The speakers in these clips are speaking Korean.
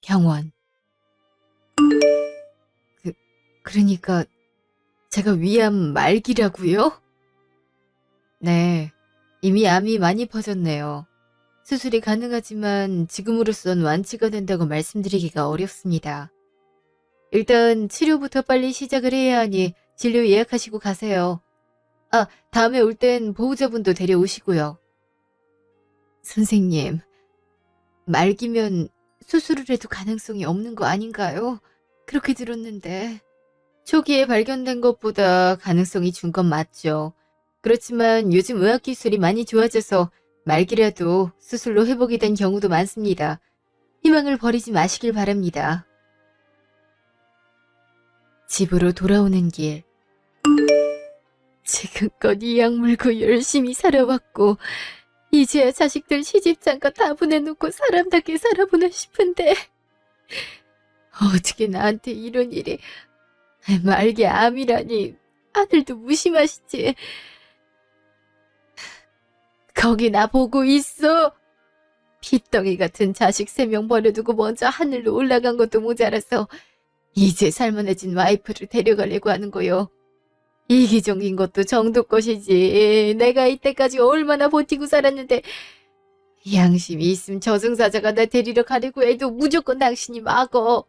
병원. 그, 그러니까 제가 위암 말기라고요? 네, 이미 암이 많이 퍼졌네요. 수술이 가능하지만 지금으로선 완치가 된다고 말씀드리기가 어렵습니다. 일단 치료부터 빨리 시작을 해야 하니 진료 예약하시고 가세요. 아, 다음에 올 땐 보호자분도 데려오시고요. 선생님, 말기면 수술을 해도 가능성이 없는 거 아닌가요? 그렇게 들었는데. 초기에 발견된 것보다 가능성이 준 건 맞죠. 그렇지만 요즘 의학기술이 많이 좋아져서 말기라도 수술로 회복이 된 경우도 많습니다. 희망을 버리지 마시길 바랍니다. 집으로 돌아오는 길. 지금껏 이 약 물고 열심히 살아왔고 이제야 자식들 시집장가 다 보내놓고 사람답게 살아보나 싶은데 어떻게 나한테 이런 일이. 말기 암이라니. 아들도 무심하시지. 거기 나 보고 있어. 피덩이 같은 자식 3명 버려두고 먼저 하늘로 올라간 것도 모자라서 이제 살만해진 와이프를 데려가려고 하는 거요. 이기적인 것도 정도 것이지. 내가 이때까지 얼마나 버티고 살았는데 양심이 있음 저승사자가 나 데리러 가려고 해도 무조건 당신이 막어.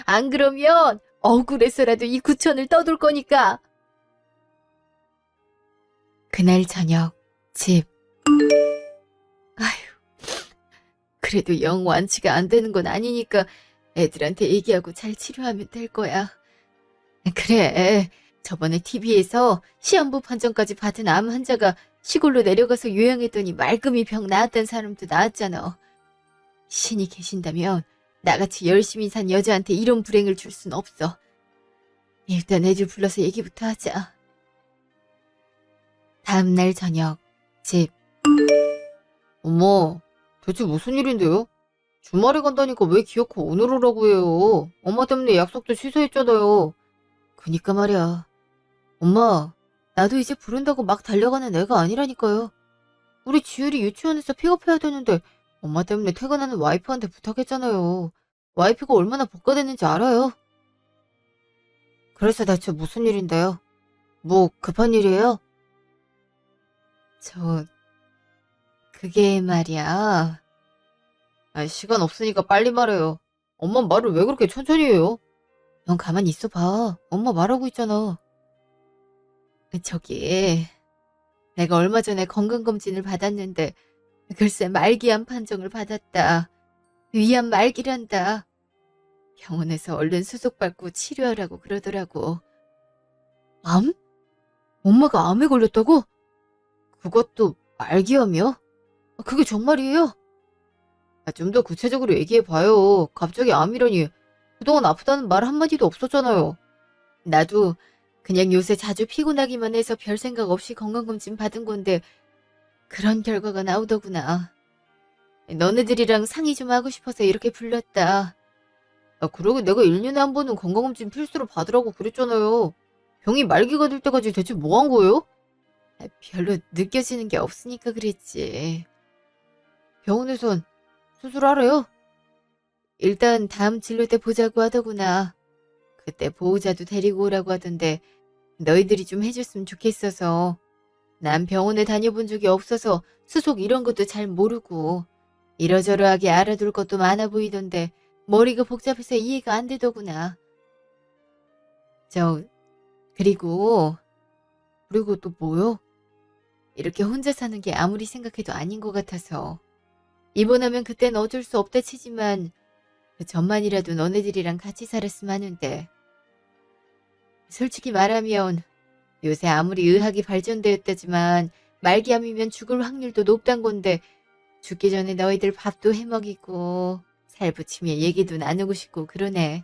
안 그러면 억울해서라도 이 구천을 떠돌 거니까. 그날 저녁 집. 아휴, 그래도 영 완치가 안 되는 건 아니니까 애들한테 얘기하고 잘 치료하면 될 거야. 그래, 저번에 TV에서 시한부 판정까지 받은 암 환자가 시골로 내려가서 요양했더니 말끔히 병 나았던 사람도 나왔잖아. 신이 계신다면 나같이 열심히 산 여자한테 이런 불행을 줄 순 없어. 일단 애들 불러서 얘기부터 하자. 다음날 저녁 집. 어머, 대체 무슨 일인데요? 주말에 간다니까 왜 기어코 오늘 오라고 해요? 엄마 때문에 약속도 취소했잖아요. 그니까 말이야. 엄마, 나도 이제 부른다고 막 달려가는 애가 아니라니까요. 우리 지율이 유치원에서 픽업해야 되는데 엄마 때문에 퇴근하는 와이프한테 부탁했잖아요. 와이프가 얼마나 복가됐는지 알아요? 그래서 대체 무슨 일인데요? 뭐 급한 일이에요? 그게 말이야. 아, 시간 없으니까 빨리 말해요. 엄마 말을 왜 그렇게 천천히 해요? 넌 가만히 있어봐. 엄마 말하고 있잖아. 저기, 내가 얼마 전에 건강검진을 받았는데 글쎄 말기암 판정을 받았다. 위암 말기란다. 병원에서 얼른 수속받고 치료하라고 그러더라고. 암? 엄마가 암에 걸렸다고? 그것도 말기암이요? 그게 정말이에요? 좀 더 구체적으로 얘기해봐요. 갑자기 암이라니. 그동안 아프다는 말 한마디도 없었잖아요. 나도 그냥 요새 자주 피곤하기만 해서 별 생각 없이 건강검진 받은 건데 그런 결과가 나오더구나. 너네들이랑 상의 좀 하고 싶어서 이렇게 불렀다. 그러게 내가 1년에 한 번은 건강검진 필수로 받으라고 그랬잖아요. 병이 말기가 될 때까지 대체 뭐 한 거예요? 별로 느껴지는 게 없으니까 그랬지. 병원에선 수술하래요? 일단 다음 진료 때 보자고 하더구나. 그때 보호자도 데리고 오라고 하던데 너희들이 좀 해줬으면 좋겠어서. 난 병원에 다녀본 적이 없어서 수속 이런 것도 잘 모르고 이러저러하게 알아둘 것도 많아 보이던데 머리가 복잡해서 이해가 안 되더구나. 저 그리고 또 뭐요? 이렇게 혼자 사는 게 아무리 생각해도 아닌 것 같아서. 입원하면 그땐 어쩔 수 없다 치지만 그 전만이라도 너네들이랑 같이 살았으면 하는데. 솔직히 말하면 요새 아무리 의학이 발전되었다지만 말기암이면 죽을 확률도 높단 건데 죽기 전에 너희들 밥도 해먹이고 살부치며 얘기도 나누고 싶고 그러네.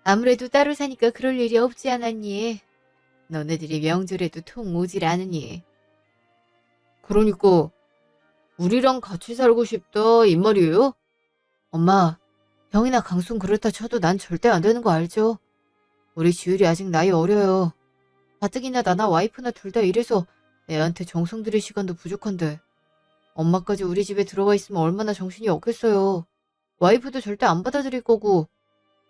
아무래도 따로 사니까 그럴 일이 없지 않았니? 너네들이 명절에도 통 오질 않으니. 그러니까 우리랑 같이 살고 싶다 이 말이에요? 엄마, 형이나 강순 그렇다 쳐도 난 절대 안 되는 거 알죠? 우리 지율이 아직 나이 어려요. 가뜩이나 나나 와이프나 둘 다 이래서 애한테 정성 들일 시간도 부족한데 엄마까지 우리 집에 들어와 있으면 얼마나 정신이 없겠어요. 와이프도 절대 안 받아들일 거고,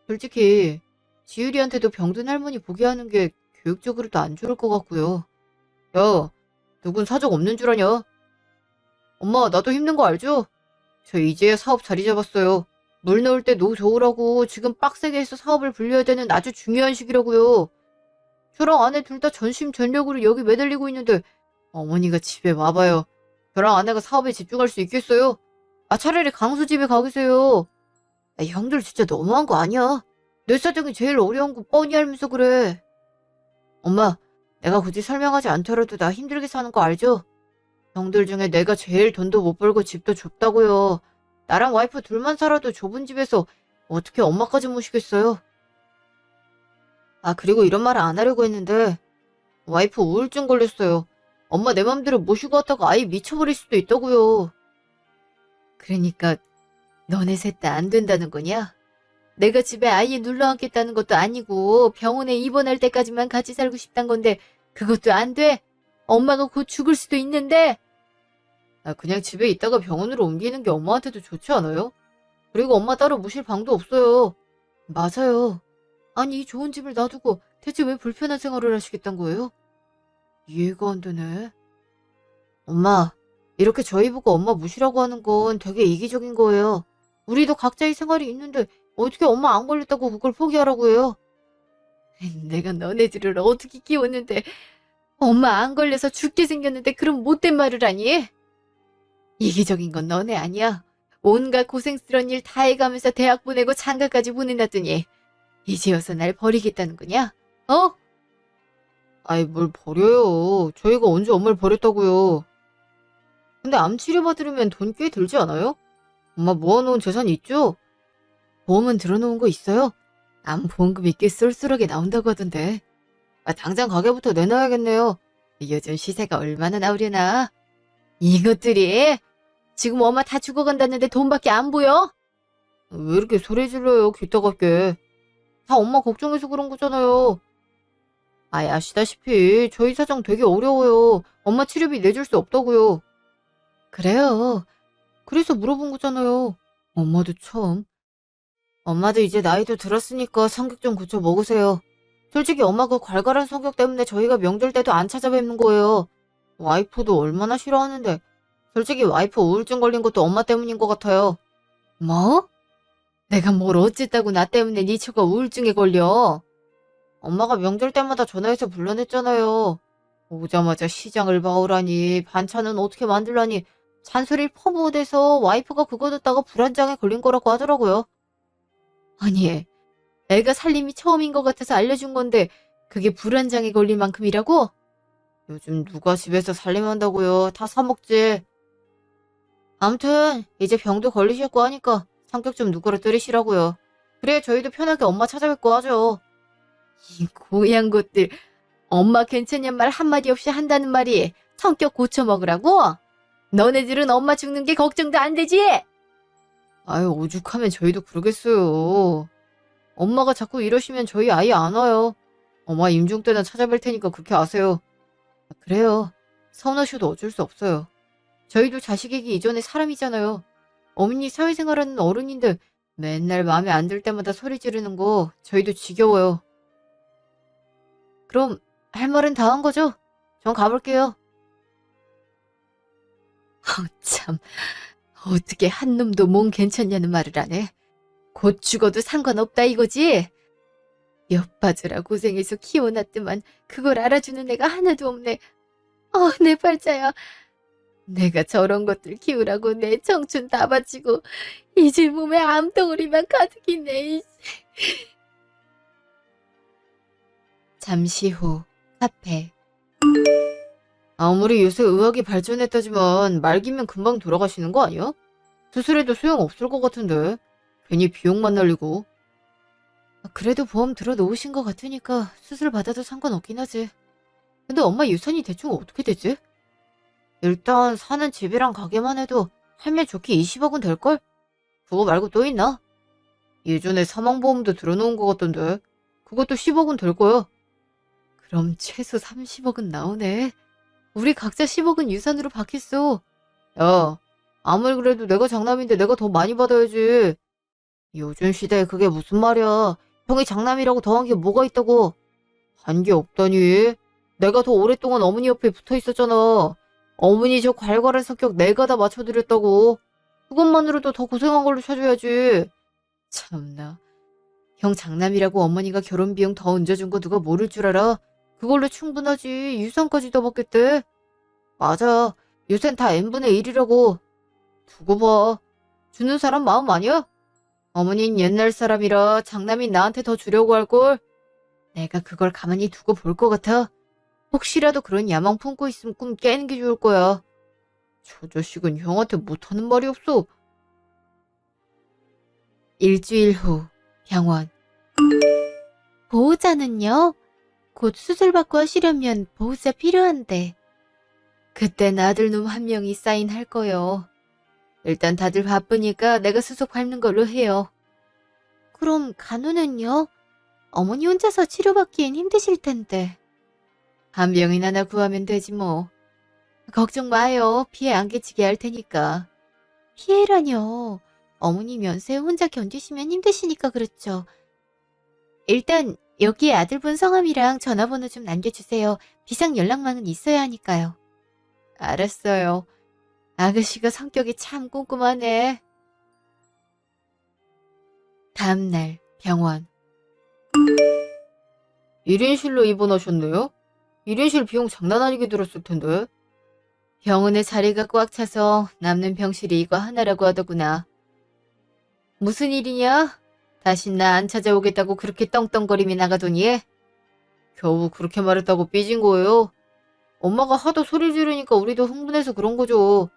솔직히 지율이한테도 병든 할머니 보게 하는 게 교육적으로도 안 좋을 것 같고요. 야, 누군 사정 없는 줄 아냐? 엄마, 나도 힘든 거 알죠? 저 이제야 사업 자리 잡았어요. 물 넣을 때 노 저으라고 지금 빡세게 해서 사업을 불려야 되는 아주 중요한 시기라고요. 저랑 아내 둘 다 전심전력으로 여기 매달리고 있는데 어머니가 집에 와봐요. 저랑 아내가 사업에 집중할 수 있겠어요? 아, 차라리 강수 집에 가 계세요. 아, 형들 진짜 너무한 거 아니야? 내 사정이 제일 어려운 거 뻔히 알면서 그래. 엄마, 내가 굳이 설명하지 않더라도 나 힘들게 사는 거 알죠? 형들 중에 내가 제일 돈도 못 벌고 집도 좁다고요. 나랑 와이프 둘만 살아도 좁은 집에서 어떻게 엄마까지 모시겠어요? 아, 그리고 이런 말을 안 하려고 했는데 와이프 우울증 걸렸어요. 엄마 내 맘대로 모시고 왔다가 아예 미쳐버릴 수도 있다고요. 그러니까 너네 셋 다 안 된다는 거냐? 내가 집에 아예 눌러 앉겠다는 것도 아니고 병원에 입원할 때까지만 같이 살고 싶단 건데 그것도 안 돼? 엄마가 곧 죽을 수도 있는데. 아, 그냥 집에 있다가 병원으로 옮기는 게 엄마한테도 좋지 않아요? 그리고 엄마 따로 모실 방도 없어요. 맞아요. 아니, 이 좋은 집을 놔두고 대체 왜 불편한 생활을 하시겠단 거예요? 이해가 안 되네. 엄마, 이렇게 저희 보고 엄마 무시라고 하는 건 되게 이기적인 거예요. 우리도 각자의 생활이 있는데 어떻게 엄마 안 걸렸다고 그걸 포기하라고 해요? 내가 너네들을 어떻게 키웠는데 엄마 안 걸려서 죽게 생겼는데 그런 못된 말을 하니? 이기적인 건 너네 아니야. 온갖 고생스러운 일 다 해가면서 대학 보내고 장가까지 보내놨더니 이제 와서 날 버리겠다는 거냐? 어? 아이, 뭘 버려요. 저희가 언제 엄마를 버렸다고요. 근데 암 치료 받으려면 돈 꽤 들지 않아요? 엄마 모아놓은 재산 있죠? 보험은 들어놓은 거 있어요? 암 보험금이 꽤 쏠쏠하게 나온다고 하던데. 아, 당장 가게부터 내놔야겠네요. 요즘 시세가 얼마나 나오려나? 이것들이 지금 엄마 다 죽어간다는데 돈밖에 안 보여? 왜 이렇게 소리 질러요, 귀따갑게. 다 엄마 걱정해서 그런 거잖아요. 아이, 아시다시피 저희 사정 되게 어려워요. 엄마 치료비 내줄 수 없다고요. 그래요. 그래서 물어본 거잖아요. 엄마도 처음. 엄마도 이제 나이도 들었으니까 성격 좀 고쳐 먹으세요. 솔직히 엄마 그 괄괄한 성격 때문에 저희가 명절 때도 안 찾아뵙는 거예요. 와이프도 얼마나 싫어하는데. 솔직히 와이프 우울증 걸린 것도 엄마 때문인 것 같아요. 뭐? 내가 뭘 어쨌다고 나 때문에 네 처가 우울증에 걸려. 엄마가 명절 때마다 전화해서 불러냈잖아요. 오자마자 시장을 봐오라니, 반찬은 어떻게 만들라니, 잔소리를 퍼부어대서 와이프가 그거 듣다가 불안장애 걸린 거라고 하더라고요. 아니, 애가 살림이 처음인 것 같아서 알려준 건데 그게 불안장애 걸릴 만큼이라고? 요즘 누가 집에서 살림한다고요. 다 사먹지. 암튼 이제 병도 걸리셨고 하니까 성격 좀 누그러뜨리시라고요. 그래야 저희도 편하게 엄마 찾아뵙고 하죠. 이 고양 것들, 엄마 괜찮냔 말 한마디 없이 한다는 말이 성격 고쳐먹으라고? 너네들은 엄마 죽는 게 걱정도 안 되지? 아유, 오죽하면 저희도 그러겠어요. 엄마가 자꾸 이러시면 저희 아예 안 와요. 엄마 임종 때나 찾아뵐 테니까 그렇게 아세요. 아, 그래요. 서운하셔도 어쩔 수 없어요. 저희도 자식이기 이전에 사람이잖아요. 어머니 사회생활하는 어른인데 맨날 마음에 안 들 때마다 소리 지르는 거 저희도 지겨워요. 그럼 할 말은 다 한 거죠? 전 가볼게요. 참, 어떻게 한 놈도 몸 괜찮냐는 말을 안 해. 곧 죽어도 상관없다 이거지? 엿봐주라 고생해서 키워놨더만 그걸 알아주는 애가 하나도 없네. 내 팔자야. 내가 저런 것들 키우라고 내 청춘 다 바치고 이제 몸에 암덩어리만 가득이네. 잠시 후 카페. 아무리 요새 의학이 발전했다지만 말기면 금방 돌아가시는 거 아니야? 수술해도 소용없을 것 같은데. 괜히 비용만 날리고. 그래도 보험 들어놓으신 것 같으니까 수술 받아도 상관없긴 하지. 근데 엄마 유산이 대충 어떻게 되지? 일단 사는 집이랑 가게만 해도 할매 좋게 20억은 될걸? 그거 말고 또 있나? 예전에 사망보험도 들어놓은 것 같던데 그것도 10억은 될 거야. 그럼 최소 30억은 나오네. 우리 각자 10억은 유산으로 받겠어. 야, 아무리 그래도 내가 장남인데 내가 더 많이 받아야지. 요즘 시대에 그게 무슨 말이야. 형이 장남이라고 더한 게 뭐가 있다고. 한 게 없다니. 내가 더 오랫동안 어머니 옆에 붙어 있었잖아. 어머니 저 괄괄한 성격 내가 다 맞춰드렸다고. 그것만으로도 더 고생한 걸로 쳐줘야지. 참나. 형 장남이라고 어머니가 결혼 비용 더 얹어준 거 누가 모를 줄 알아? 그걸로 충분하지. 유산까지 더 받겠대. 맞아. 요샌 다 n분의 1이라고. 두고 봐. 주는 사람 마음 아니야? 어머닌 옛날 사람이라 장남이 나한테 더 주려고 할걸. 내가 그걸 가만히 두고 볼 것 같아. 혹시라도 그런 야망 품고 있으면 꿈 깨는 게 좋을 거야. 저 자식은 형한테 못하는 말이 없어. 일주일 후 병원. 보호자는요? 곧 수술받고 하시려면 보호자 필요한데. 그땐 아들놈 한 명이 사인할 거요. 일단 다들 바쁘니까 내가 수속 밟는 걸로 해요. 그럼 간호는요? 어머니 혼자서 치료받기엔 힘드실 텐데. 한 명인 하나 구하면 되지 뭐. 걱정 마요. 피해 안 끼치게 할 테니까. 피해라뇨. 어머니 면세 혼자 견디시면 힘드시니까 그렇죠. 일단 여기에 아들분 성함이랑 전화번호 좀 남겨주세요. 비상 연락망은 있어야 하니까요. 알았어요. 아가씨가 성격이 참 꼼꼼하네. 다음날 병원. 1인실로 입원하셨네요? 1인실 비용 장난 아니게 들었을 텐데. 병원에 자리가 꽉 차서 남는 병실이 이거 하나라고 하더구나. 무슨 일이냐? 다시 나 안 찾아오겠다고 그렇게 떵떵거리며 나가더니 겨우 그렇게 말했다고 삐진 거예요. 엄마가 하도 소리 지르니까 우리도 흥분해서 그런 거죠.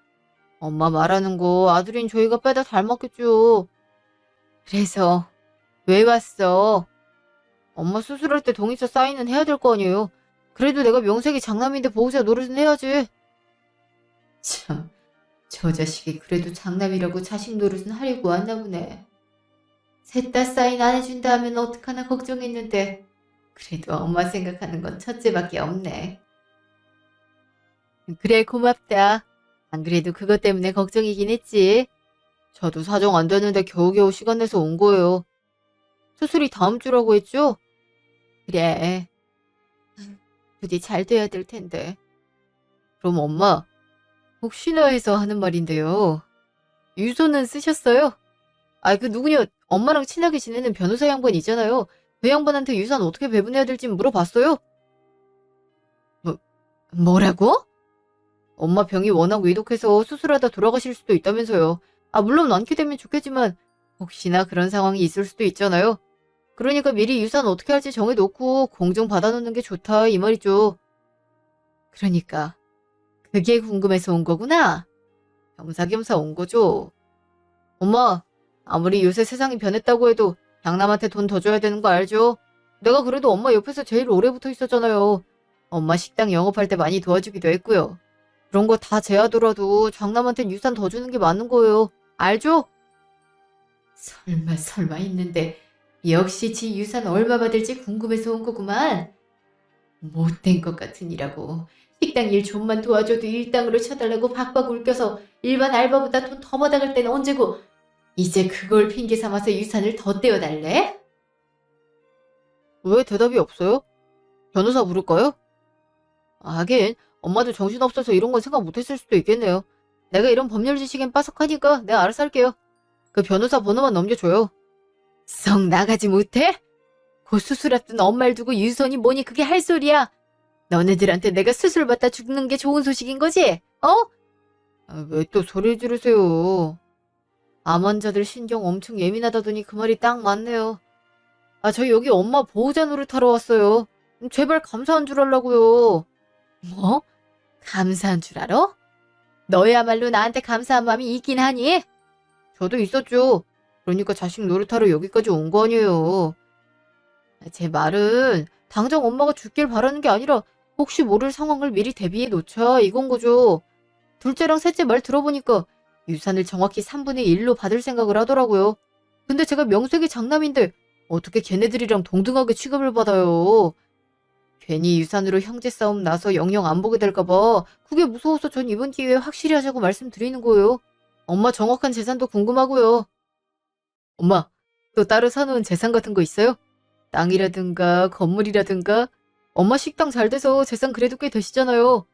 엄마 말하는 거 아들인 저희가 빼다 닮았겠죠. 그래서 왜 왔어? 엄마 수술할 때 동의서 사인은 해야 될 거 아니에요. 그래도 내가 명색이 장남인데 보호자 노릇은 해야지. 참, 저 자식이 그래도 장남이라고 자식 노릇은 하려고 왔나 보네. 셋 다 사인 안 해준다 하면 어떡하나 걱정했는데 그래도 엄마 생각하는 건 첫째밖에 없네. 그래 고맙다. 안 그래도 그것 때문에 걱정이긴 했지. 저도 사정 안 되는데 겨우겨우 시간 내서 온 거예요. 수술이 다음 주라고 했죠? 그래. 부디 잘 돼야 될 텐데. 그럼 엄마, 혹시나 해서 하는 말인데요. 유서는 쓰셨어요? 그 누구냐, 엄마랑 친하게 지내는 변호사 양반 있잖아요. 그 양반한테 유산 어떻게 배분해야 될지 물어봤어요? 뭐라고? 엄마 병이 워낙 위독해서 수술하다 돌아가실 수도 있다면서요. 물론 않게 되면 좋겠지만 혹시나 그런 상황이 있을 수도 있잖아요. 그러니까 미리 유산 어떻게 할지 정해놓고 공증 받아놓는 게 좋다 이 말이죠. 그러니까 그게 궁금해서 온 거구나. 겸사겸사 온 거죠. 엄마, 아무리 요새 세상이 변했다고 해도 양남한테 돈 더 줘야 되는 거 알죠? 내가 그래도 엄마 옆에서 제일 오래 붙어 있었잖아요. 엄마 식당 영업할 때 많이 도와주기도 했고요. 그런 거 다 제하더라도 장남한텐 유산 더 주는 게 맞는 거예요. 알죠? 설마 했는데 역시 지 유산 얼마 받을지 궁금해서 온 거구만. 못된 것 같으니라고. 식당 일 좀만 도와줘도 일당으로 쳐달라고 박박 울겨서 일반 알바보다 돈 더 받아갈 때는 언제고 이제 그걸 핑계 삼아서 유산을 더 떼어달래? 왜 대답이 없어요? 변호사 부를까요? 하긴 엄마도 정신없어서 이런 건 생각 못했을 수도 있겠네요. 내가 이런 법률 지식엔 빠삭하니까 내가 알아서 할게요. 그 변호사 번호만 넘겨줘요. 썩 나가지 못해? 곧 수술 앞둔 엄마를 두고 유선이 뭐니 그게 할 소리야. 너네들한테 내가 수술 받다 죽는 게 좋은 소식인 거지? 어? 왜 또 소리 지르세요. 암 환자들 신경 엄청 예민하다더니 그 말이 딱 맞네요. 저 여기 엄마 보호자 노릇하러 왔어요. 제발 감사한 줄 알라고요. 뭐? 감사한 줄 알아? 너야말로 나한테 감사한 마음이 있긴 하니? 저도 있었죠. 그러니까 자식 노릇하러 여기까지 온 거 아니에요. 제 말은 당장 엄마가 죽길 바라는 게 아니라 혹시 모를 상황을 미리 대비해 놓자 이건 거죠. 둘째랑 셋째 말 들어보니까 유산을 정확히 3분의 1로 받을 생각을 하더라고요. 근데 제가 명색이 장남인데 어떻게 걔네들이랑 동등하게 취급을 받아요. 괜히 유산으로 형제 싸움 나서 영영 안 보게 될까봐 그게 무서워서 전 이번 기회에 확실히 하자고 말씀드리는 거예요. 엄마 정확한 재산도 궁금하고요. 엄마, 또 따로 사놓은 재산 같은 거 있어요? 땅이라든가 건물이라든가. 엄마 식당 잘 돼서 재산 그래도 꽤 되시잖아요.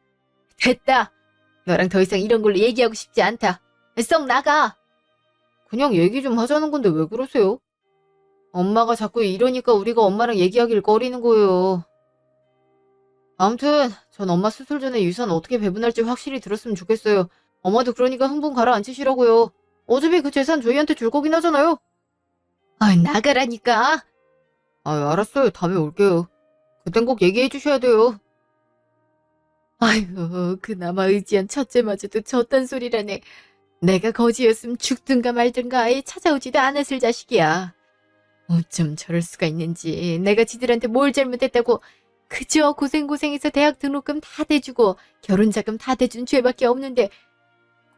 됐다. 너랑 더 이상 이런 걸로 얘기하고 싶지 않다. 썩 나가. 그냥 얘기 좀 하자는 건데 왜 그러세요? 엄마가 자꾸 이러니까 우리가 엄마랑 얘기하길 꺼리는 거예요. 아무튼 전 엄마 수술 전에 유산 어떻게 배분할지 확실히 들었으면 좋겠어요. 엄마도 그러니까 흥분 가라앉히시라고요. 어차피 그 재산 저희한테 줄 거긴 하잖아요. 아, 나가라니까. 아, 알았어요. 다음에 올게요. 그땐 꼭 얘기해 주셔야 돼요. 아이고, 그나마 의지한 첫째마저도 저딴 소리라네. 내가 거지였으면 죽든가 말든가 아예 찾아오지도 않았을 자식이야. 어쩜 저럴 수가 있는지. 내가 지들한테 뭘 잘못했다고. 그저 고생고생해서 대학 등록금 다 대주고 결혼자금 다 대준 죄밖에 없는데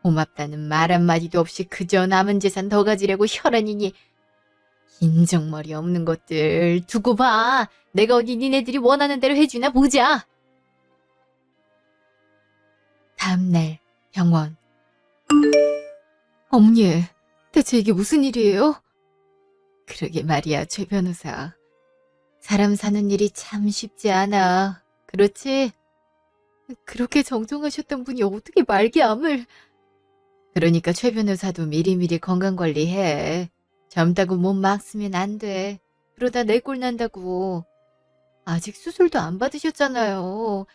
고맙다는 말 한마디도 없이 그저 남은 재산 더 가지려고 혈안이니. 인정머리 없는 것들 두고 봐. 내가 어디 니네들이 원하는 대로 해주나 보자. 다음날 병원. 어머니, 대체 이게 무슨 일이에요? 그러게 말이야, 최 변호사. 사람 사는 일이 참 쉽지 않아. 그렇지? 그렇게 정정하셨던 분이 어떻게 말기암을... 그러니까 최 변호사도 미리미리 건강관리해. 젊다고 몸 막 쓰면 안 돼. 그러다 내 꼴 난다고. 아직 수술도 안 받으셨잖아요.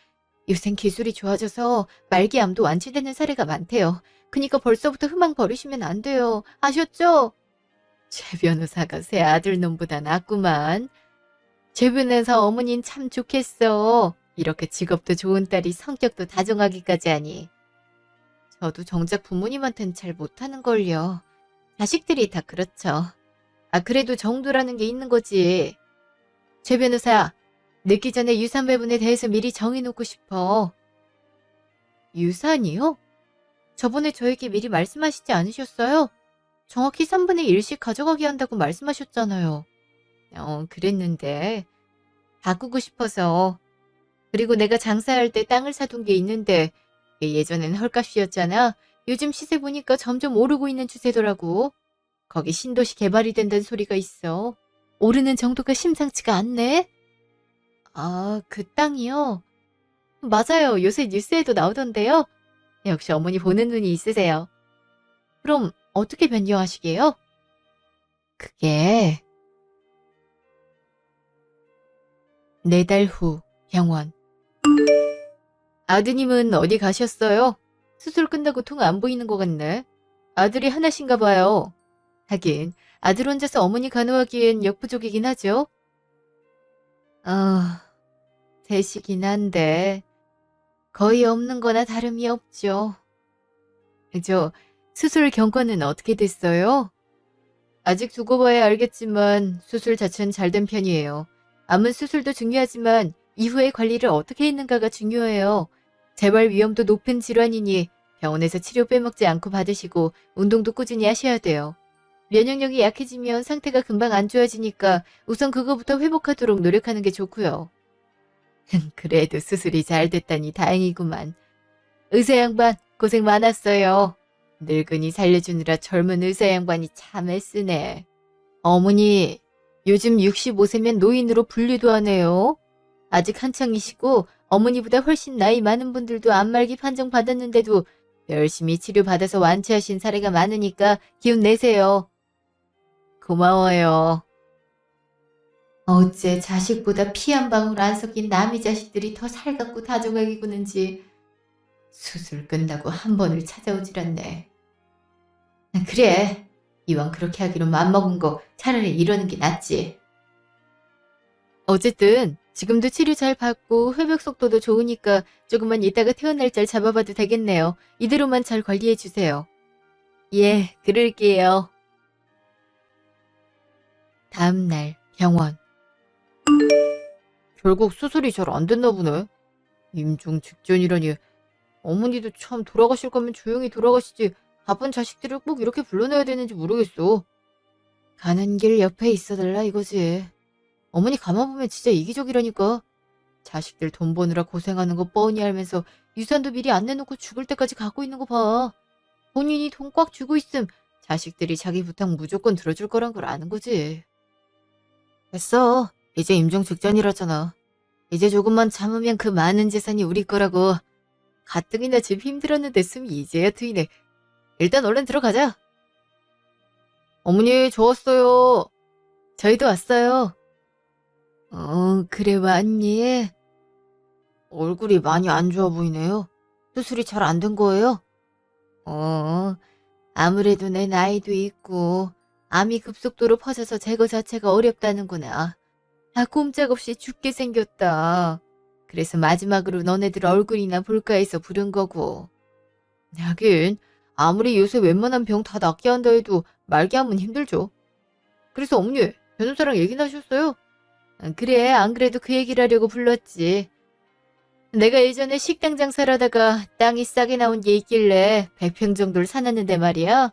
요새 기술이 좋아져서 말기암도 완치되는 사례가 많대요. 그니까 벌써부터 희망 버리시면 안 돼요. 아셨죠? 최 변호사가 새 아들놈보다 낫구만. 최 변호사 어머닌 참 좋겠어. 이렇게 직업도 좋은 딸이 성격도 다정하기까지 하니. 저도 정작 부모님한테는 잘 못하는걸요. 자식들이 다 그렇죠. 아, 그래도 정도라는 게 있는 거지. 최 변호사, 늦기 전에 유산 배분에 대해서 미리 정해놓고 싶어. 유산이요? 저번에 저에게 미리 말씀하시지 않으셨어요? 정확히 3분의 1씩 가져가게 한다고 말씀하셨잖아요. 그랬는데 바꾸고 싶어서. 그리고 내가 장사할 때 땅을 사둔 게 있는데 예전엔 헐값이었잖아. 요즘 시세 보니까 점점 오르고 있는 추세더라고. 거기 신도시 개발이 된다는 소리가 있어. 오르는 정도가 심상치가 않네. 아, 그 땅이요? 맞아요. 요새 뉴스에도 나오던데요. 역시 어머니 보는 눈이 있으세요. 그럼 어떻게 변경하시게요? 그게 4달 후 병원. 아드님은 어디 가셨어요? 수술 끝나고 통 안 보이는 것 같네. 아들이 하나신가 봐요. 하긴 아들 혼자서 어머니 간호하기엔 역부족이긴 하죠. 아, 셋이긴 한데 거의 없는 거나 다름이 없죠. 저 수술 경과는 어떻게 됐어요? 아직 두고 봐야 알겠지만 수술 자체는 잘 된 편이에요. 암은 수술도 중요하지만 이후의 관리를 어떻게 했는가가 중요해요. 재발 위험도 높은 질환이니 병원에서 치료 빼먹지 않고 받으시고 운동도 꾸준히 하셔야 돼요. 면역력이 약해지면 상태가 금방 안 좋아지니까 우선 그거부터 회복하도록 노력하는 게 좋고요. 그래도 수술이 잘 됐다니 다행이구만. 의사 양반 고생 많았어요. 늙은이 살려주느라 젊은 의사 양반이 참 애쓰네. 어머니, 요즘 65세면 노인으로 분류도 하네요. 아직 한창이시고 어머니보다 훨씬 나이 많은 분들도 암말기 판정 받았는데도 열심히 치료받아서 완치하신 사례가 많으니까 기운 내세요. 고마워요. 어째 자식보다 피 한 방울 안 섞인 남이 자식들이 더 살갑고 다정하게 구는지. 수술 끝나고 한 번을 찾아오질 않네. 그래, 이왕 그렇게 하기로 맘먹은 거 차라리 이러는 게 낫지. 어쨌든 지금도 치료 잘 받고 회복 속도도 좋으니까 조금만 이따가 퇴원 날짜를 잡아봐도 되겠네요. 이대로만 잘 관리해 주세요. 예, 그럴게요. 다음 날 병원. 결국 수술이 잘 안 됐나 보네. 임종 직전이라니. 어머니도 참 돌아가실 거면 조용히 돌아가시지. 바쁜 자식들을 꼭 이렇게 불러내야 되는지 모르겠어. 가는 길 옆에 있어달라 이거지. 어머니 가만 보면 진짜 이기적이라니까. 자식들 돈 버느라 고생하는 거 뻔히 알면서 유산도 미리 안 내놓고 죽을 때까지 갖고 있는 거 봐. 본인이 돈 꽉 쥐고 있음 자식들이 자기 부탁 무조건 들어줄 거란 걸 아는 거지. 됐어. 이제 임종 직전이라잖아. 이제 조금만 참으면 그 많은 재산이 우리 거라고. 가뜩이나 집 힘들었는데 숨이 이제야 트이네. 일단 얼른 들어가자. 어머니, 저 왔어요. 저희도 왔어요. 그래 왔니? 얼굴이 많이 안 좋아 보이네요. 수술이 잘 안 된 거예요? 아무래도 내 나이도 있고 암이 급속도로 퍼져서 제거 자체가 어렵다는구나. 다 꼼짝없이 죽게 생겼다. 그래서 마지막으로 너네들 얼굴이나 볼까 해서 부른 거고. 하긴 아무리 요새 웬만한 병 다 낫게 한다 해도 말기암은 힘들죠. 그래서 어머니, 변호사랑 얘기나 하셨어요? 그래, 안 그래도 그 얘기를 하려고 불렀지. 내가 예전에 식당 장사를 하다가 땅이 싸게 나온 게 있길래 100평 정도를 사놨는데 말이야.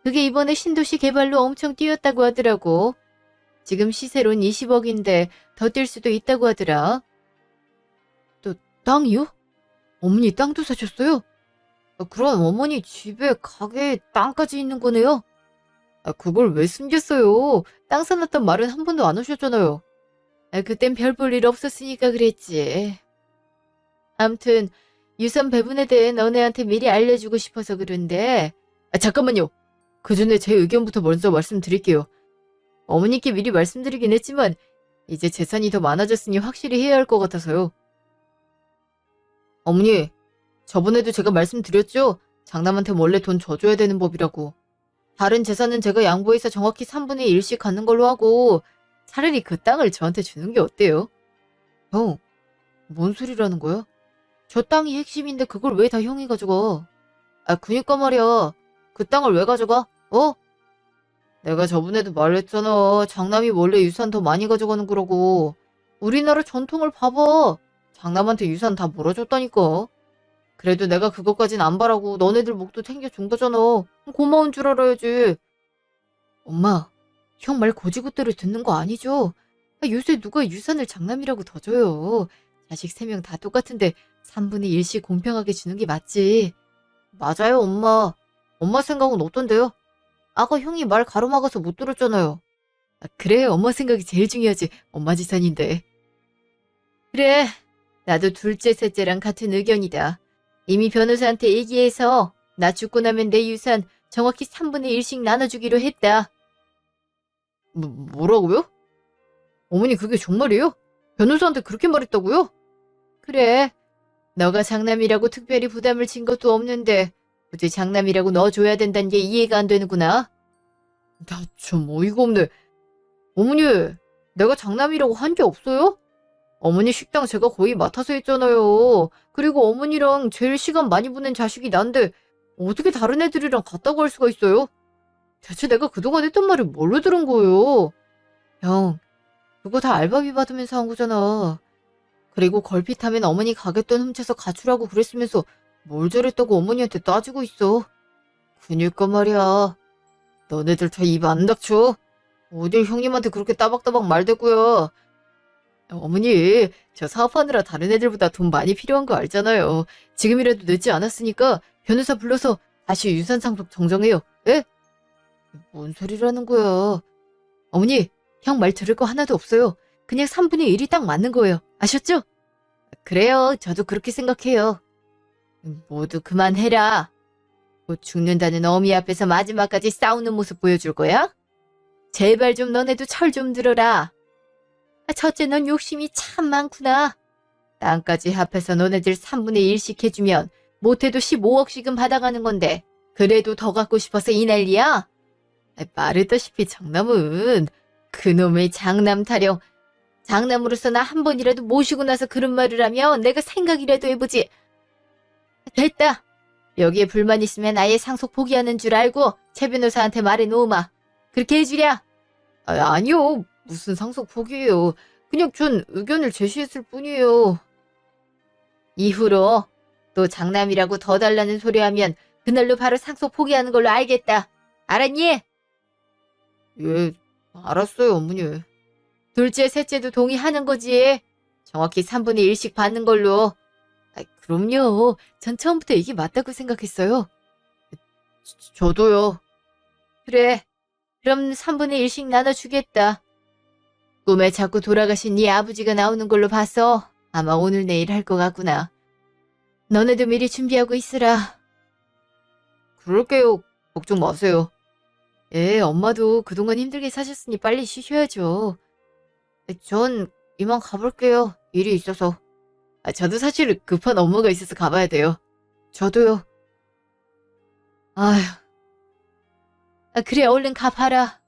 그게 이번에 신도시 개발로 엄청 뛰었다고 하더라고. 지금 시세로는 20억인데 더 뛸 수도 있다고 하더라. 또 땅이요? 어머니 땅도 사셨어요? 그럼 어머니 집에 가게에 땅까지 있는 거네요? 그걸 왜 숨겼어요? 땅 사놨단 말은 한 번도 안 하셨잖아요. 그땐 별 볼 일 없었으니까 그랬지. 암튼 유산 배분에 대해 너네한테 미리 알려주고 싶어서 그런데. 잠깐만요. 그 전에 제 의견부터 먼저 말씀드릴게요. 어머니께 미리 말씀드리긴 했지만 이제 재산이 더 많아졌으니 확실히 해야 할 것 같아서요. 어머니, 저번에도 제가 말씀드렸죠? 장남한테 원래 돈 줘 줘야 되는 법이라고. 다른 재산은 제가 양보해서 정확히 3분의 1씩 갖는 걸로 하고 차라리 그 땅을 저한테 주는 게 어때요? 형, 뭔 소리라는 거야? 저 땅이 핵심인데 그걸 왜 다 형이 가져가? 그니까 말이야. 그 땅을 왜 가져가? 내가 저번에도 말했잖아. 장남이 원래 유산 더 많이 가져가는 거라고. 우리나라 전통을 봐봐. 장남한테 유산 다 몰아줬다니까. 그래도 내가 그것까진 안 바라고 너네들 목도 챙겨준 거잖아. 고마운 줄 알아야지. 엄마, 형 말 고지고대로 듣는 거 아니죠? 요새 누가 유산을 장남이라고 더 줘요. 자식 3명 다 똑같은데 3분의 1씩 공평하게 주는 게 맞지. 맞아요, 엄마. 엄마 생각은 어떤데요? 아까 형이 말 가로막아서 못 들었잖아요. 그래, 엄마 생각이 제일 중요하지. 엄마 재산인데. 그래, 나도 둘째, 셋째랑 같은 의견이다. 이미 변호사한테 얘기해서 나 죽고 나면 내 유산 정확히 3분의 1씩 나눠주기로 했다. 뭐라고요? 어머니 그게 정말이에요? 변호사한테 그렇게 말했다고요? 그래, 너가 장남이라고 특별히 부담을 진 것도 없는데 굳이 장남이라고 넣어줘야 된다는 게 이해가 안 되는구나. 나 좀 어이가 없네. 어머니, 내가 장남이라고 한 게 없어요? 어머니 식당 제가 거의 맡아서 했잖아요. 그리고 어머니랑 제일 시간 많이 보낸 자식이 난데 어떻게 다른 애들이랑 같다고 할 수가 있어요? 대체 내가 그동안 했던 말이 뭘로 들은 거예요? 형, 그거 다 알바비 받으면서 한 거잖아. 그리고 걸핏하면 어머니 가게돈 훔쳐서 가출하고 그랬으면서 뭘 저랬다고 어머니한테 따지고 있어. 그니까 말이야. 너네들 다 입 안 닥쳐. 어딜 형님한테 그렇게 따박따박 말대꾸야. 어머니, 저 사업하느라 다른 애들보다 돈 많이 필요한 거 알잖아요. 지금이라도 늦지 않았으니까 변호사 불러서 다시 유산 상속 정정해요. 예? 뭔 소리라는 거야. 어머니, 형 말 들을 거 하나도 없어요. 그냥 3분의 1이 딱 맞는 거예요. 아셨죠? 그래요. 저도 그렇게 생각해요. 모두 그만해라. 곧 죽는다는 어미 앞에서 마지막까지 싸우는 모습 보여줄 거야? 제발 좀 너네도 철 좀 들어라. 첫째, 넌 욕심이 참 많구나. 땅까지 합해서 너네들 3분의 1씩 해주면 못해도 15억씩은 받아가는 건데 그래도 더 갖고 싶어서 이 난리야? 말했다시피 장남은 그놈의 장남 타령. 장남으로서 나 한 번이라도 모시고 나서 그런 말을 하면 내가 생각이라도 해보지. 됐다. 여기에 불만 있으면 아예 상속 포기하는 줄 알고 최 변호사한테 말해놓으마. 그렇게 해주랴. 아니요. 무슨 상속 포기예요. 그냥 전 의견을 제시했을 뿐이에요. 이후로 또 장남이라고 더 달라는 소리 하면 그날로 바로 상속 포기하는 걸로 알겠다. 알았니? 예, 알았어요, 어머니. 둘째, 셋째도 동의하는 거지. 정확히 3분의 1씩 받는 걸로. 그럼요. 전 처음부터 이게 맞다고 생각했어요. 저도요. 그래, 그럼 3분의 1씩 나눠주겠다. 꿈에 자꾸 돌아가신 네 아버지가 나오는 걸로 봐서 아마 오늘 내일 할 것 같구나. 너네도 미리 준비하고 있으라. 그럴게요. 걱정 마세요. 엄마도 그동안 힘들게 사셨으니 빨리 쉬셔야죠. 전 이만 가볼게요. 일이 있어서. 저도 사실 급한 업무가 있어서 가봐야 돼요. 저도요. 아휴. 그래, 얼른 가봐라.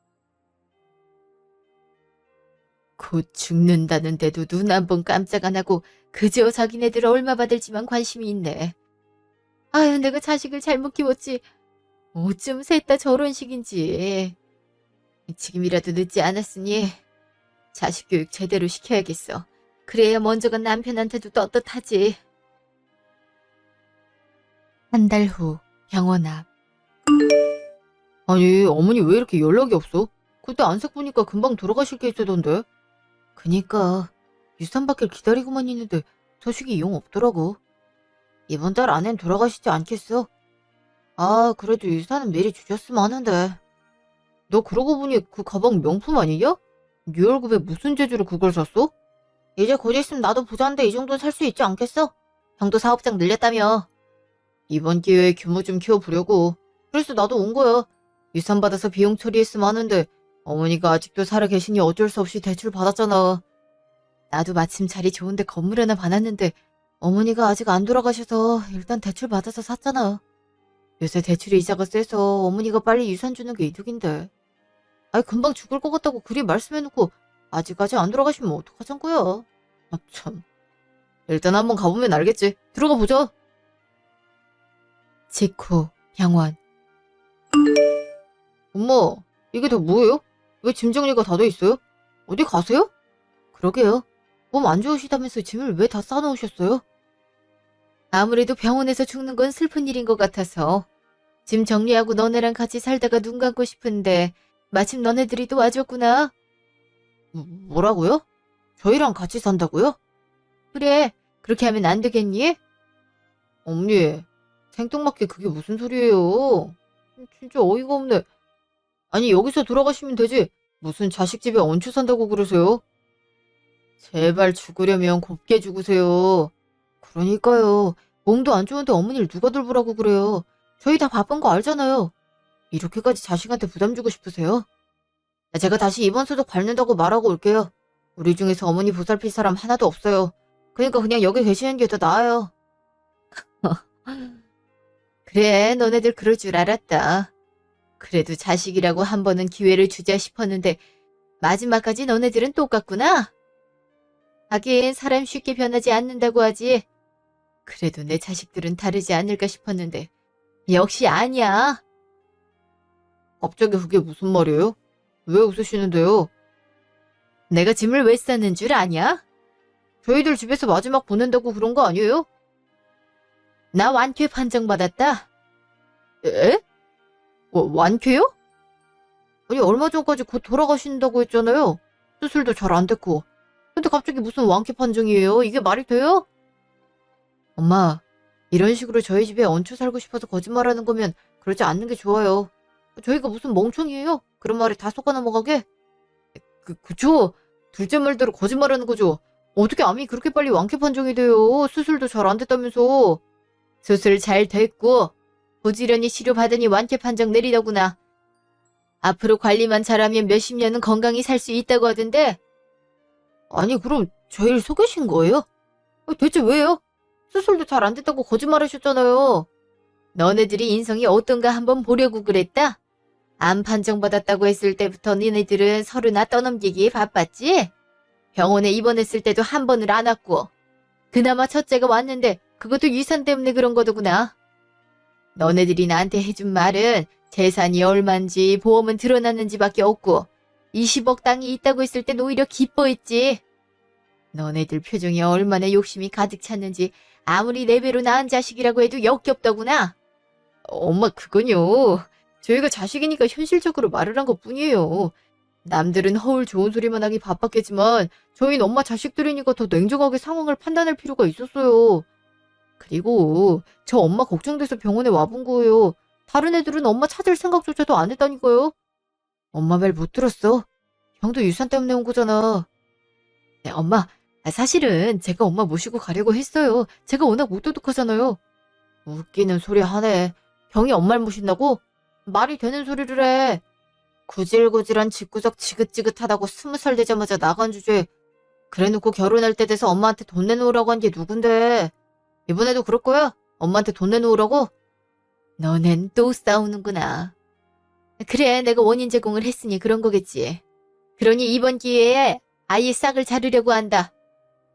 곧 죽는다는데도 눈 한 번 깜짝 안 하고 그저 자기네들 얼마 받을지만 관심이 있네. 아유, 내가 자식을 잘못 키웠지. 어쩜 셋 다 저런 식인지. 지금이라도 늦지 않았으니 자식 교육 제대로 시켜야겠어. 그래야 먼저 간 남편한테도 떳떳하지. 한 달 후 병원 앞. 아니, 어머니 왜 이렇게 연락이 없어? 그때 안색 보니까 금방 돌아가실 게 있다던데. 그니까 유산 받길 기다리고만 있는데 소식이 영 없더라고. 이번 달 안엔 돌아가시지 않겠어? 그래도 유산은 미리 주셨으면 하는데. 너 그러고 보니 그 가방 명품 아니냐? 네 월급에 무슨 재주로 그걸 샀어? 이제 곧 있으면 나도 부자인데 이 정도는 살 수 있지 않겠어? 형도 사업장 늘렸다며. 이번 기회에 규모 좀 키워보려고. 그래서 나도 온 거야. 유산 받아서 비용 처리했으면 하는데 어머니가 아직도 살아 계시니 어쩔 수 없이 대출 받았잖아. 나도 마침 자리 좋은데 건물 하나 받았는데 어머니가 아직 안 돌아가셔서 일단 대출 받아서 샀잖아. 요새 대출의 이자가 세서 어머니가 빨리 유산 주는 게 이득인데. 금방 죽을 것 같다고 그리 말씀해놓고 아직까지 안 돌아가시면 어떡하잔 거야. 참. 일단 한번 가보면 알겠지. 들어가 보자. 직후 병원. 엄마, 이게 다 뭐예요? 왜 짐 정리가 다 돼 있어요? 어디 가세요? 그러게요. 몸 안 좋으시다면서 짐을 왜 다 싸놓으셨어요? 아무래도 병원에서 죽는 건 슬픈 일인 것 같아서 짐 정리하고 너네랑 같이 살다가 눈 감고 싶은데 마침 너네들이 또 와줬구나. 뭐라고요? 저희랑 같이 산다고요? 그래, 그렇게 하면 안 되겠니? 어머니, 생뚱맞게 그게 무슨 소리예요? 진짜 어이가 없네. 아니, 여기서 돌아가시면 되지. 무슨 자식 집에 얹혀 산다고 그러세요? 제발 죽으려면 곱게 죽으세요. 그러니까요. 몸도 안 좋은데 어머니를 누가 돌보라고 그래요. 저희 다 바쁜 거 알잖아요. 이렇게까지 자식한테 부담 주고 싶으세요? 제가 다시 입원 소득 밟는다고 말하고 올게요. 우리 중에서 어머니 보살필 사람 하나도 없어요. 그러니까 그냥 여기 계시는 게 더 나아요. 그래, 너네들 그럴 줄 알았다. 그래도 자식이라고 한 번은 기회를 주자 싶었는데 마지막까지 너네들은 똑같구나. 하긴 사람 쉽게 변하지 않는다고 하지. 그래도 내 자식들은 다르지 않을까 싶었는데 역시 아니야. 갑자기 그게 무슨 말이에요? 왜 웃으시는데요? 내가 짐을 왜 싸는 줄 아냐? 저희들 집에서 마지막 보낸다고 그런 거 아니에요? 나 완쾌 판정받았다. 에? 완쾌요? 아니, 얼마 전까지 곧 돌아가신다고 했잖아요. 수술도 잘 안 됐고. 근데 갑자기 무슨 완쾌 판정이에요? 이게 말이 돼요? 엄마, 이런 식으로 저희 집에 얹혀 살고 싶어서 거짓말하는 거면 그러지 않는 게 좋아요. 저희가 무슨 멍청이에요? 그런 말에 다 속아 넘어가게? 그쵸? 둘째 말대로 거짓말하는 거죠. 어떻게 암이 그렇게 빨리 완쾌 판정이 돼요? 수술도 잘 안 됐다면서. 수술 잘 됐고 부지런히 치료받으니 완쾌 판정 내리더구나. 앞으로 관리만 잘하면 몇십 년은 건강히 살 수 있다고 하던데. 아니, 그럼 저희를 속이신 거예요? 대체 왜요? 수술도 잘 안 됐다고 거짓말하셨잖아요. 너네들이 인성이 어떤가 한번 보려고 그랬다. 암 판정받았다고 했을 때부터 니네들은 서로나 떠넘기기에 바빴지? 병원에 입원했을 때도 한 번을 안 왔고. 그나마 첫째가 왔는데 그것도 유산 때문에 그런 거더구나. 너네들이 나한테 해준 말은 재산이 얼만지 보험은 드러났는지밖에 없고 20억 땅이 있다고 했을 땐 오히려 기뻐했지. 너네들 표정에 얼마나 욕심이 가득 찼는지 아무리 내 배로 낳은 자식이라고 해도 역겹더구나. 엄마, 그건요. 저희가 자식이니까 현실적으로 말을 한 것뿐이에요. 남들은 허울 좋은 소리만 하기 바빴겠지만 저희는 엄마 자식들이니까 더 냉정하게 상황을 판단할 필요가 있었어요. 그리고 저 엄마 걱정돼서 병원에 와본 거예요. 다른 애들은 엄마 찾을 생각조차도 안 했다니까요. 엄마 말 못 들었어. 형도 유산 때문에 온 거잖아. 네, 엄마. 사실은 제가 엄마 모시고 가려고 했어요. 제가 워낙 무도덕하잖아요. 웃기는 소리 하네. 형이 엄마를 모신다고? 말이 되는 소리를 해. 구질구질한 집구석 지긋지긋하다고 20살 되자마자 나간 주제에 그래놓고 결혼할 때 돼서 엄마한테 돈 내놓으라고 한 게 누군데. 이번에도 그럴 거야? 엄마한테 돈 내놓으라고? 너넨 또 싸우는구나. 그래, 내가 원인 제공을 했으니 그런 거겠지. 그러니 이번 기회에 아예 싹을 자르려고 한다.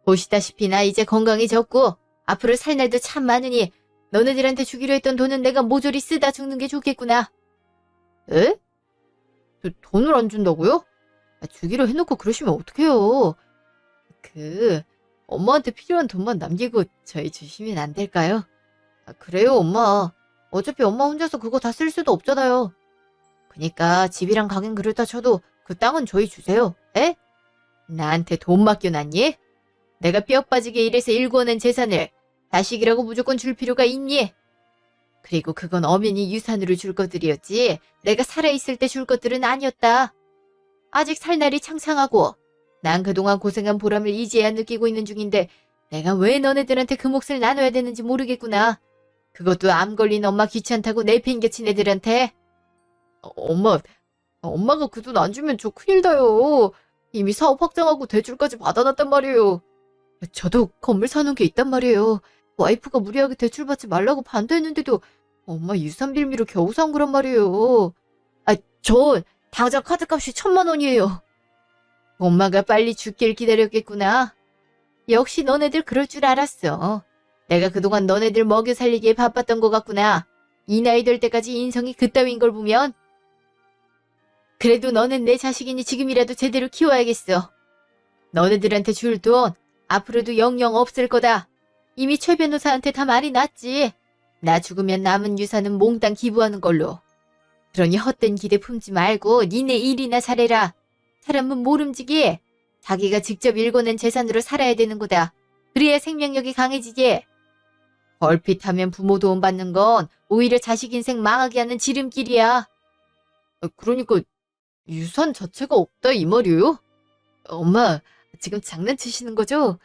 보시다시피 나 이제 건강해졌고 앞으로 살 날도 참 많으니 너네들한테 주기로 했던 돈은 내가 모조리 쓰다 죽는 게 좋겠구나. 에? 돈을 안 준다고요? 주기로 해놓고 그러시면 어떡해요. 엄마한테 필요한 돈만 남기고 저희 주시면 안 될까요? 그래요, 엄마. 어차피 엄마 혼자서 그거 다 쓸 수도 없잖아요. 그니까 집이랑 가긴 그렇다 쳐도 그 땅은 저희 주세요. 에? 나한테 돈 맡겨놨니? 내가 뼈 빠지게 일해서 일궈낸 재산을 자식이라고 무조건 줄 필요가 있니? 그리고 그건 엄연히 유산으로 줄 것들이었지 내가 살아있을 때 줄 것들은 아니었다. 아직 살 날이 창창하고 난 그동안 고생한 보람을 이제야 느끼고 있는 중인데 내가 왜 너네들한테 그 몫을 나눠야 되는지 모르겠구나. 그것도 암 걸린 엄마 귀찮다고 내팽개친 애들한테. 엄마가 그 돈 안 주면 저 큰일 나요. 이미 사업 확장하고 대출까지 받아놨단 말이에요. 저도 건물 사놓은 게 있단 말이에요. 와이프가 무리하게 대출받지 말라고 반대했는데도 엄마 유산 빌미로 겨우 산 거란 말이에요. 저 당장 카드값이 1,000만 원이에요. 엄마가 빨리 죽길 기다렸겠구나. 역시 너네들 그럴 줄 알았어. 내가 그동안 너네들 먹여 살리기에 바빴던 것 같구나. 이 나이 될 때까지 인성이 그따윈 걸 보면. 그래도 너는 내 자식이니 지금이라도 제대로 키워야겠어. 너네들한테 줄 돈 앞으로도 영영 없을 거다. 이미 최 변호사한테 다 말이 났지. 나 죽으면 남은 유산은 몽땅 기부하는 걸로. 그러니 헛된 기대 품지 말고 니네 일이나 잘해라. 사람은 모름지기 자기가 직접 일궈낸 재산으로 살아야 되는 거다. 그래야 생명력이 강해지지. 얼핏하면 부모 도움 받는 건 오히려 자식 인생 망하게 하는 지름길이야. 그러니까 유산 자체가 없다 이 말이에요? 엄마, 지금 장난치시는 거죠?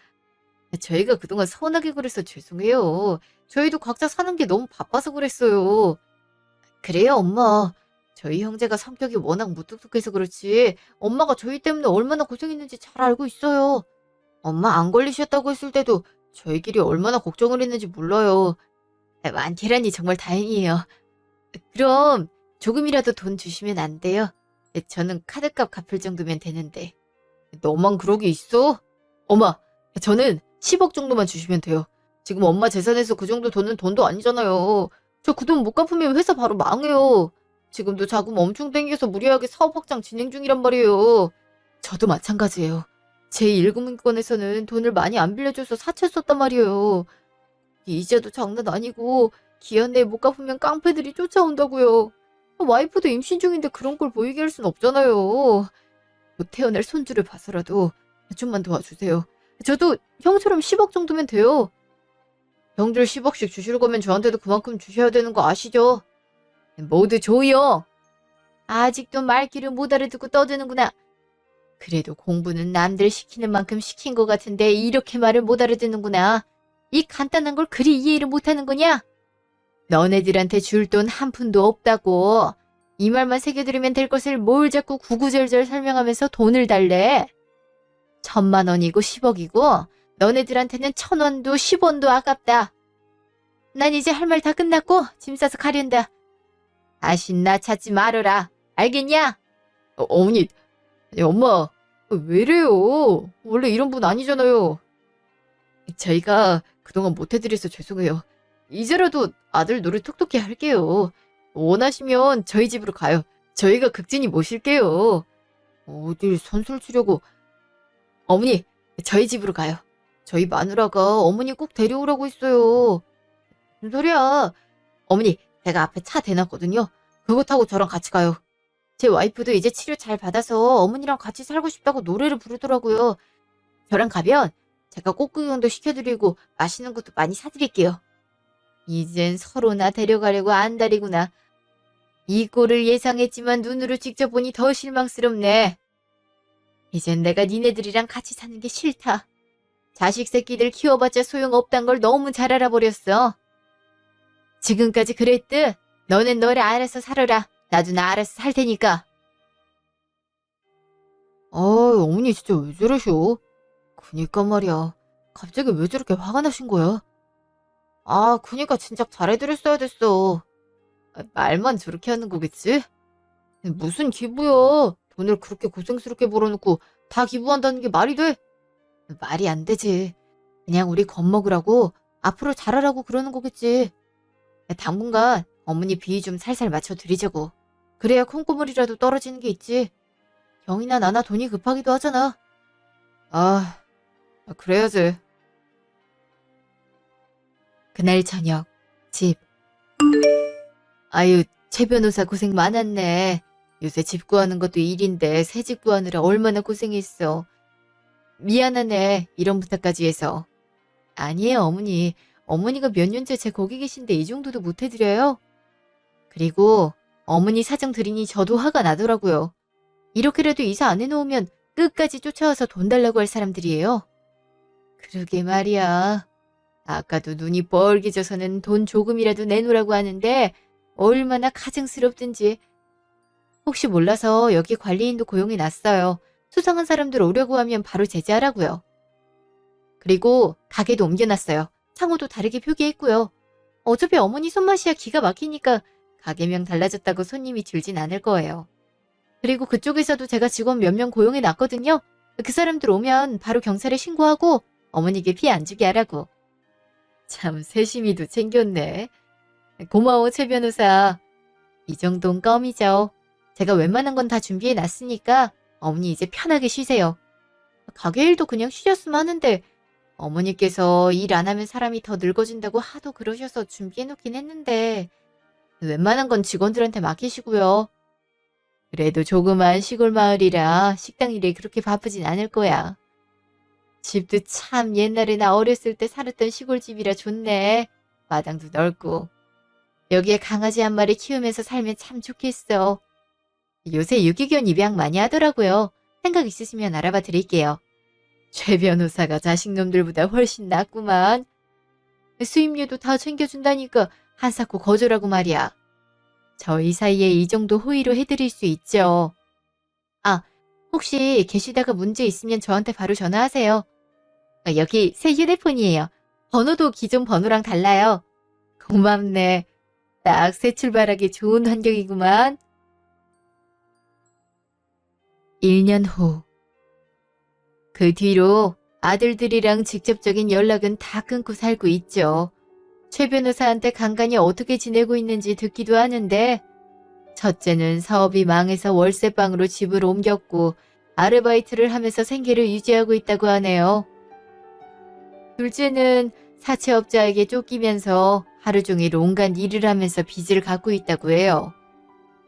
저희가 그동안 서운하게 그래서 죄송해요. 저희도 각자 사는 게 너무 바빠서 그랬어요. 그래요, 엄마. 저희 형제가 성격이 워낙 무뚝뚝해서 그렇지 엄마가 저희 때문에 얼마나 고생했는지 잘 알고 있어요. 엄마 안 걸리셨다고 했을 때도 저희끼리 얼마나 걱정을 했는지 몰라요. 많게라니 정말 다행이에요. 그럼 조금이라도 돈 주시면 안 돼요? 저는 카드값 갚을 정도면 되는데. 너만 그러기 있어? 엄마, 저는 10억 정도만 주시면 돼요. 지금 엄마 재산에서 그 정도 돈은 돈도 아니잖아요. 저 그 돈 못 갚으면 회사 바로 망해요. 지금도 자금 엄청 땡겨서 무리하게 사업 확장 진행 중이란 말이에요. 저도 마찬가지예요. 제1금융권에서는 돈을 많이 안 빌려줘서 사채 썼단 말이에요. 이자도 장난 아니고 기한 내에 못 갚으면 깡패들이 쫓아온다고요. 와이프도 임신 중인데 그런 걸 보이게 할 순 없잖아요. 못 태어날 손주를 봐서라도 좀만 도와주세요. 저도 형처럼 10억 정도면 돼요. 형들 10억씩 주실 거면 저한테도 그만큼 주셔야 되는 거 아시죠? 모두 조용! 아직도 말귀를 못 알아듣고 떠드는구나. 그래도 공부는 남들 시키는 만큼 시킨 것 같은데 이렇게 말을 못 알아듣는구나. 이 간단한 걸 그리 이해를 못하는 거냐? 너네들한테 줄 돈 한 푼도 없다고. 이 말만 새겨들으면 될 것을 뭘 자꾸 구구절절 설명하면서 돈을 달래. 1,000만 원이고 10억이고 너네들한테는 1,000원도 10원도 아깝다. 난 이제 할 말 다 끝났고 짐 싸서 가련다. 다시 나 찾지 말아라. 알겠냐? 어머니, 엄마, 왜 이래요? 원래 이런 분 아니잖아요. 저희가 그동안 못해드려서 죄송해요. 이제라도 아들 노릇 톡톡히 할게요. 원하시면 저희 집으로 가요. 저희가 극진히 모실게요. 어딜 선술 치려고. 어머니, 저희 집으로 가요. 저희 마누라가 어머니 꼭 데려오라고 했어요. 무슨 소리야. 어머니, 제가 앞에 차 대놨거든요. 그거 타고 저랑 같이 가요. 제 와이프도 이제 치료 잘 받아서 어머니랑 같이 살고 싶다고 노래를 부르더라고요. 저랑 가면 제가 꽃구경도 시켜드리고 맛있는 것도 많이 사드릴게요. 이젠 서로나 데려가려고 안달이구나. 이 꼴을 예상했지만 눈으로 직접 보니 더 실망스럽네. 이젠 내가 니네들이랑 같이 사는 게 싫다. 자식 새끼들 키워봤자 소용없단 걸 너무 잘 알아버렸어. 지금까지 그랬듯 너는 너를 알아서 살아라. 나도 나 알아서 살 테니까. 어머니 진짜 왜 저러셔? 그니까 말이야. 갑자기 왜 저렇게 화가 나신 거야? 그니까 진작 잘해드렸어야 됐어. 말만 저렇게 하는 거겠지? 무슨 기부야. 돈을 그렇게 고생스럽게 벌어놓고 다 기부한다는 게 말이 돼? 말이 안 되지. 그냥 우리 겁먹으라고 앞으로 잘하라고 그러는 거겠지. 당분간 어머니 비위 좀 살살 맞춰드리자고. 그래야 콩고물이라도 떨어지는 게 있지. 형이나 나나 돈이 급하기도 하잖아. 그래야지. 그날 저녁, 집. 아유, 최 변호사 고생 많았네. 요새 집 구하는 것도 일인데 새 집 구하느라 얼마나 고생했어. 미안하네, 이런 부탁까지 해서. 아니에요, 어머니. 어머니가 몇 년째 제 거기 계신데 이 정도도 못 해드려요? 그리고 어머니 사정 들으니 저도 화가 나더라고요. 이렇게라도 이사 안 해놓으면 끝까지 쫓아와서 돈 달라고 할 사람들이에요. 그러게 말이야. 아까도 눈이 뻘개져서는 돈 조금이라도 내놓으라고 하는데 얼마나 가증스럽든지. 혹시 몰라서 여기 관리인도 고용해놨어요. 수상한 사람들 오려고 하면 바로 제재하라고요. 그리고 가게도 옮겨놨어요. 상호도 다르게 표기했고요. 어차피 어머니 손맛이야 기가 막히니까 가게명 달라졌다고 손님이 줄진 않을 거예요. 그리고 그쪽에서도 제가 직원 몇 명 고용해놨거든요. 그 사람들 오면 바로 경찰에 신고하고 어머니께 피해 안 주게 하라고. 참 세심히도 챙겼네. 고마워 최 변호사. 이 정도는 껌이죠. 제가 웬만한 건 다 준비해놨으니까 어머니 이제 편하게 쉬세요. 가게 일도 그냥 쉬셨으면 하는데 어머니께서 일 안 하면 사람이 더 늙어진다고 하도 그러셔서 준비해놓긴 했는데 웬만한 건 직원들한테 맡기시고요. 그래도 조그만 시골 마을이라 식당 일에 그렇게 바쁘진 않을 거야. 집도 참 옛날에 나 어렸을 때 살았던 시골집이라 좋네. 마당도 넓고. 여기에 강아지 한 마리 키우면서 살면 참 좋겠어. 요새 유기견 입양 많이 하더라고요. 생각 있으시면 알아봐 드릴게요. 최 변호사가 자식놈들보다 훨씬 낫구만. 수입료도 다 챙겨준다니까 한사코 거절하고 말이야. 저희 사이에 이 정도 호의로 해드릴 수 있죠. 혹시 계시다가 문제 있으면 저한테 바로 전화하세요. 여기 새 휴대폰이에요. 번호도 기존 번호랑 달라요. 고맙네. 딱 새 출발하기 좋은 환경이구만. 1년 후. 그 뒤로 아들들이랑 직접적인 연락은 다 끊고 살고 있죠. 최 변호사한테 간간히 어떻게 지내고 있는지 듣기도 하는데 첫째는 사업이 망해서 월세방으로 집을 옮겼고 아르바이트를 하면서 생계를 유지하고 있다고 하네요. 둘째는 사채업자에게 쫓기면서 하루 종일 온갖 일을 하면서 빚을 갚고 있다고 해요.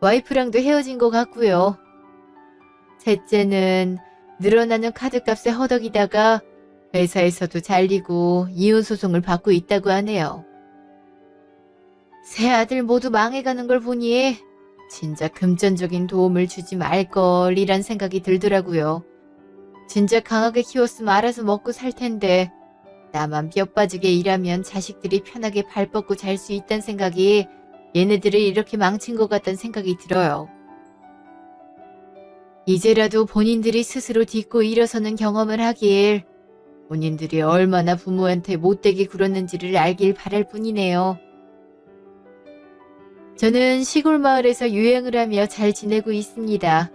와이프랑도 헤어진 것 같고요. 셋째는 늘어나는 카드값에 허덕이다가 회사에서도 잘리고 이혼소송을 받고 있다고 하네요. 세 아들 모두 망해가는 걸 보니 진짜 금전적인 도움을 주지 말걸이란 생각이 들더라고요. 진짜 강하게 키웠으면 알아서 먹고 살 텐데 나만 뼈 빠지게 일하면 자식들이 편하게 발 뻗고 잘 수 있다는 생각이 얘네들을 이렇게 망친 것 같다는 생각이 들어요. 이제라도 본인들이 스스로 딛고 일어서는 경험을 하길 본인들이 얼마나 부모한테 못되게 굴었는지를 알길 바랄 뿐이네요. 저는 시골 마을에서 유행을 하며 잘 지내고 있습니다.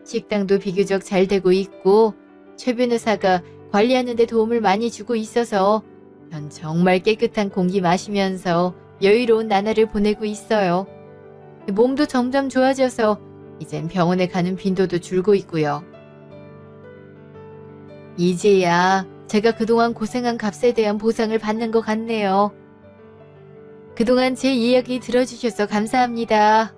식당도 비교적 잘 되고 있고 최 변호사가 관리하는 데 도움을 많이 주고 있어서 전 정말 깨끗한 공기 마시면서 여유로운 나날을 보내고 있어요. 몸도 점점 좋아져서 이젠 병원에 가는 빈도도 줄고 있고요. 이제야 제가 그동안 고생한 값에 대한 보상을 받는 것 같네요. 그동안 제 이야기 들어주셔서 감사합니다.